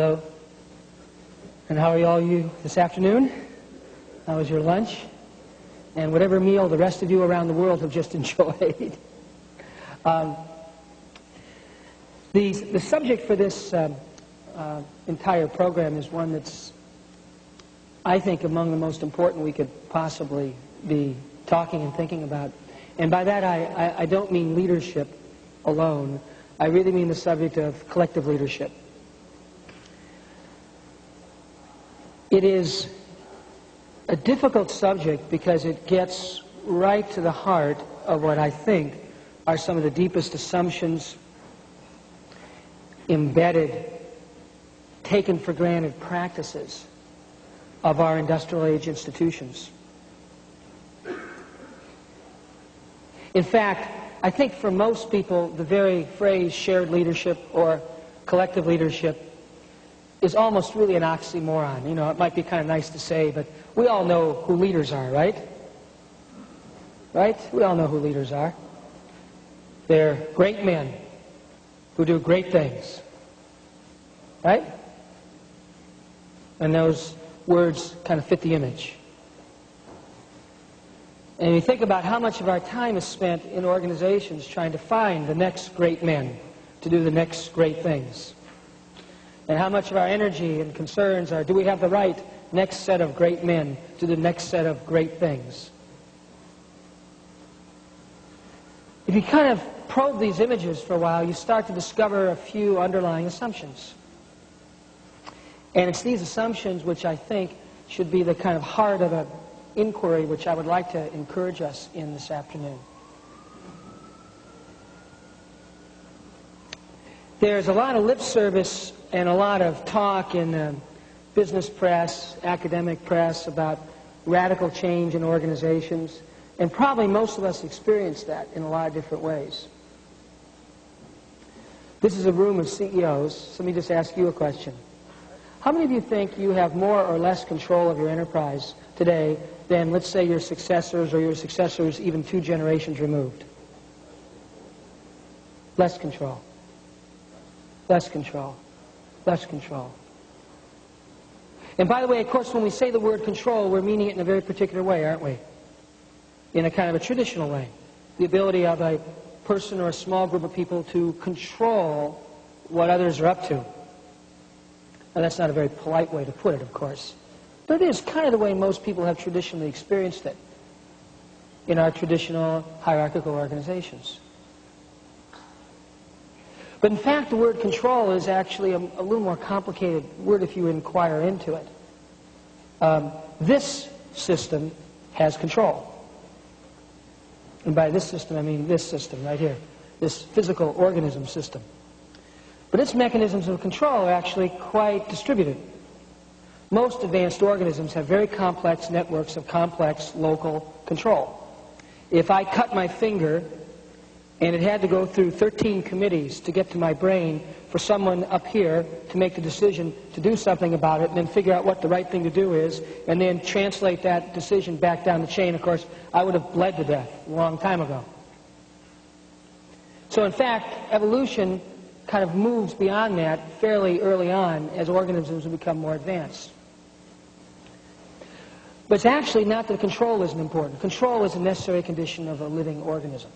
Hello. And how are all you this afternoon? How was your lunch? And whatever meal the rest of you around the world have just enjoyed. The subject for this entire program is one that's, I think, among the most important we could possibly be talking and thinking about. And by that I don't mean leadership alone. I really mean the subject of collective leadership. It is a difficult subject because it gets right to the heart of what I think are some of the deepest assumptions, embedded, taken for granted practices of our industrial age institutions. In fact, I think for most people, the very phrase shared leadership or collective leadership is almost really an oxymoron. You know, it might be kind of nice to say, but we all know who leaders are, right? Right? We all know who leaders are. They're great men who do great things. Right? And those words kind of fit the image. And you think about how much of our time is spent in organizations trying to find the next great men to do the next great things. And how much of our energy and concerns are, do we have the right next set of great men to do the next set of great things? If you kind of probe these images for a while, you start to discover a few underlying assumptions. And it's these assumptions which I think should be the kind of heart of an inquiry which I would like to encourage us in this afternoon. There's a lot of lip service and a lot of talk in the business press, academic press, about radical change in organizations. And probably most of us experience that in a lot of different ways. This is a room of CEOs. So let me just ask you a question. How many of you think you have more or less control of your enterprise today than, let's say, your successors or your successors even 2 generations removed? Less control. Less control. Less control. And by the way, of course, when we say the word control, we're meaning it in a very particular way, aren't we? In a kind of a traditional way. The ability of a person or a small group of people to control what others are up to. Now, that's not a very polite way to put it, of course. But it is kind of the way most people have traditionally experienced it in our traditional hierarchical organizations. But in fact, the word control is actually a little more complicated word if you inquire into it. This system has control. And by this system, I mean this system right here, this physical organism system. But its mechanisms of control are actually quite distributed. Most advanced organisms have very complex networks of complex local control. If I cut my finger and it had to go through 13 committees to get to my brain for someone up here to make the decision to do something about it and then figure out what the right thing to do is and then translate that decision back down the chain, of course, I would have bled to death a long time ago. So in fact, evolution kind of moves beyond that fairly early on as organisms become more advanced. But it's actually not that control isn't important. Control is a necessary condition of a living organism.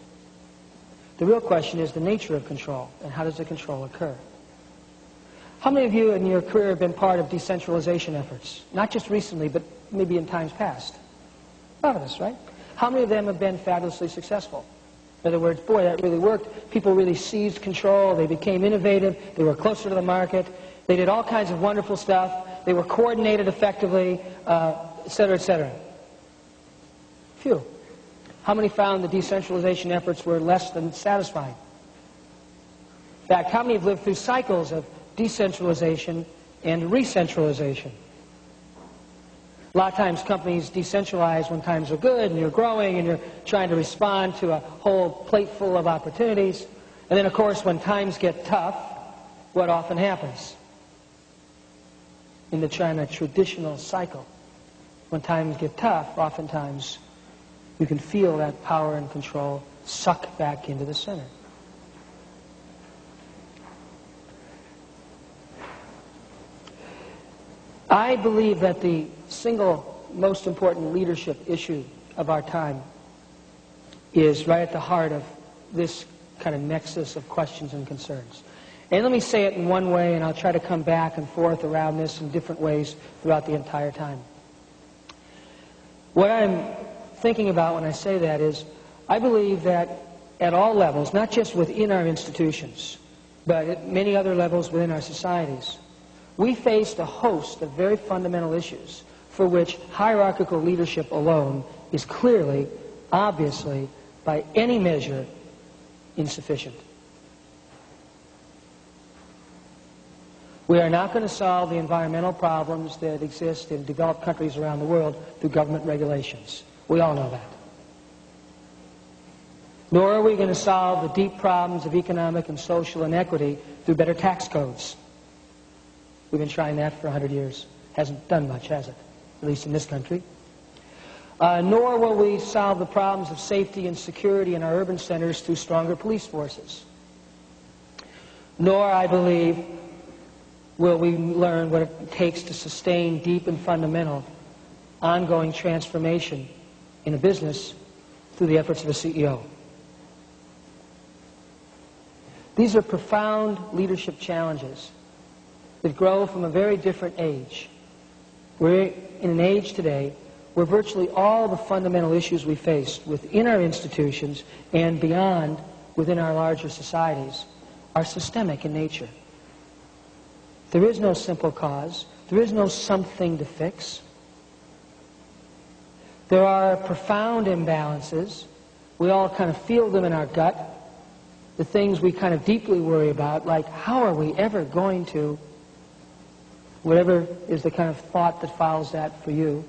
The real question is the nature of control, and how does the control occur? How many of you in your career have been part of decentralization efforts? Not just recently, but maybe in times past. A lot of us, right? How many of them have been fabulously successful? In other words, boy, that really worked. People really seized control. They became innovative. They were closer to the market. They did all kinds of wonderful stuff. They were coordinated effectively, et cetera, et cetera. Phew. How many found the decentralization efforts were less than satisfying? In fact, how many have lived through cycles of decentralization and re-centralization? A lot of times companies decentralize when times are good and you're growing and you're trying to respond to a whole plate full of opportunities. And then, of course, when times get tough, what often happens? In the China traditional cycle, when times get tough, oftentimes you can feel that power and control suck back into the center. I believe that the single most important leadership issue of our time is right at the heart of this kind of nexus of questions and concerns. And let me say it in one way, and I'll try to come back and forth around this in different ways throughout the entire time. What I'm thinking about when I say that is, I believe that at all levels, not just within our institutions, but at many other levels within our societies, we faced a host of very fundamental issues for which hierarchical leadership alone is clearly, obviously, by any measure, insufficient. We are not going to solve the environmental problems that exist in developed countries around the world through government regulations. We all know that. Nor are we going to solve the deep problems of economic and social inequity through better tax codes. We've been trying that for 100 years. Hasn't done much, has it? At least in this country. Nor will we solve the problems of safety and security in our urban centers through stronger police forces. Nor, I believe, will we learn what it takes to sustain deep and fundamental ongoing transformation in a business through the efforts of a CEO. These are profound leadership challenges that grow from a very different age. We're in an age today where virtually all the fundamental issues we face within our institutions and beyond within our larger societies are systemic in nature. There is no simple cause. There is no something to fix. There are profound imbalances. We all kind of feel them in our gut. The things we kind of deeply worry about, like how are we ever going to, whatever is the kind of thought that follows that for you.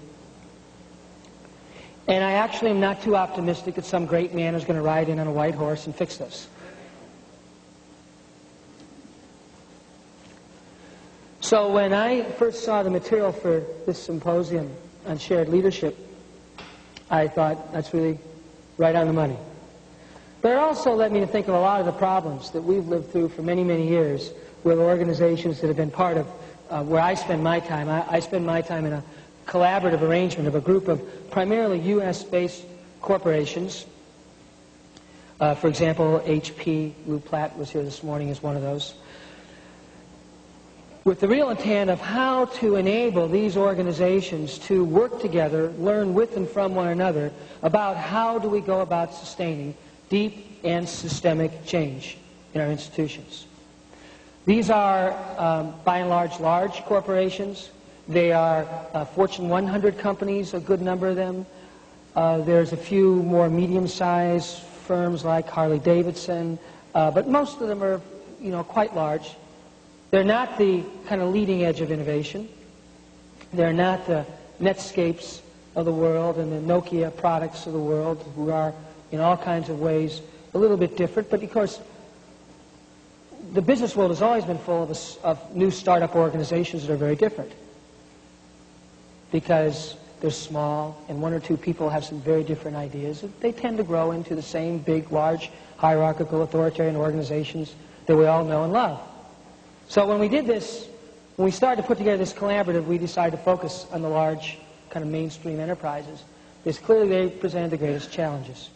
And I actually am not too optimistic that some great man is going to ride in on a white horse and fix this. So when I first saw the material for this symposium on shared leadership, I thought, that's really right on the money. But it also led me to think of a lot of the problems that we've lived through for many, many years with organizations that have been part of where I spend my time. I spend my time in a collaborative arrangement of a group of primarily U.S.-based corporations. For example, HP, Lou Platt was here this morning as one of those. With the real intent of how to enable these organizations to work together, learn with and from one another about how do we go about sustaining deep and systemic change in our institutions. These are, by and large corporations. They are Fortune 100 companies, a good number of them. There's a few more medium-sized firms like Harley-Davidson, but most of them are, quite large. They're not the kind of leading edge of innovation. They're not the Netscapes of the world and the Nokia products of the world, who are in all kinds of ways a little bit different. But of course, the business world has always been full of new startup organizations that are very different, because they're small and one or two people have some very different ideas. They tend to grow into the same big, large, hierarchical, authoritarian organizations that we all know and love. So when we did this, when we started to put together this collaborative, we decided to focus on the large kind of mainstream enterprises, because clearly they presented the greatest challenges.